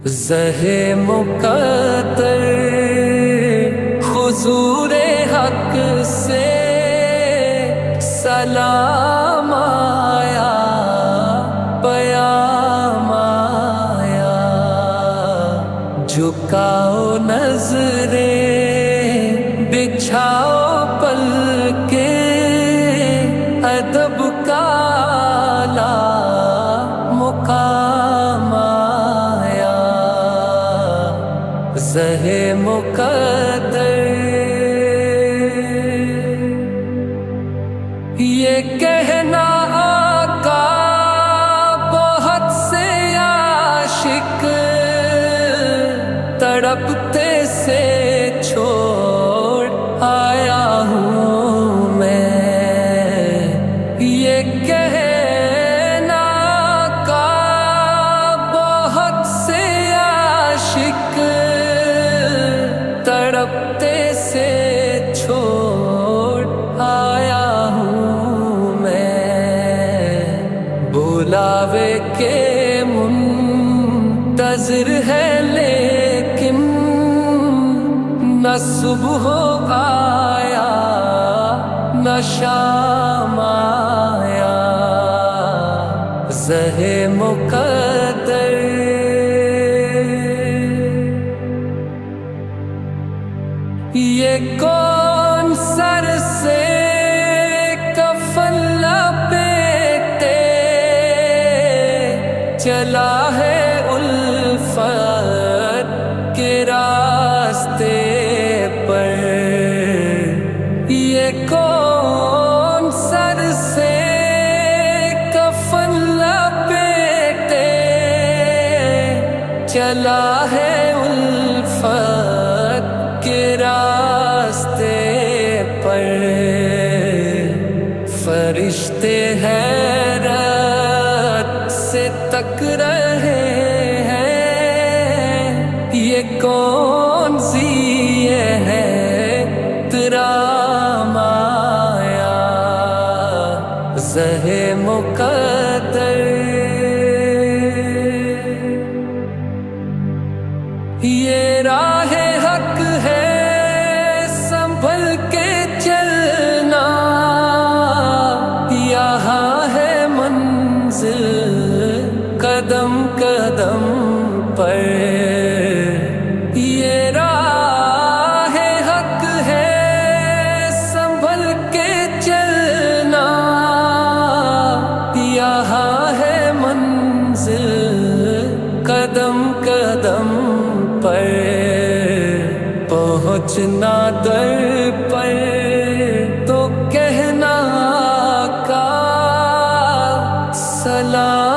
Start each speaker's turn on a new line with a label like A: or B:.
A: ज़हे मुक़द्दर हुज़ूरे हक़ से सलाम आया, पयाम आया। झुकाओ नज़रें, बिछाओ पलके, अदब का आला मुक़ाम आया। ज़हे मुक़द्दर ये कहना आका बहुत से आशिक तड़पते से छोड़ आया हूँ मैं। ये कहना आका बहुत से आशिक तड़पते से छोड़ आया हूँ मैं। बुलावे के मुंतज़िर है लेकिन न सुबह आया न शाम आया। ज़हे मुक़द्दर ये कौन सर से कफ़न लपेटे चला है उल्फत के रास्ते पर। ये कौन सर से कफ़न लपेटे चला है उल्फत के रास्ते पर। फरिश्ते हैरत से तक रहे हैं, ये कौन सी है तेरा माया। ज़हे मुक़द्दर ये राहे हक है, संभल के चलना। यहाँ है मंजिल कदम कदम पर। ये राहे हक है, संभल के चलना। यहाँ है मंजिल कदम कदम पर। पहुँचना दर पर तो कहना का सलाम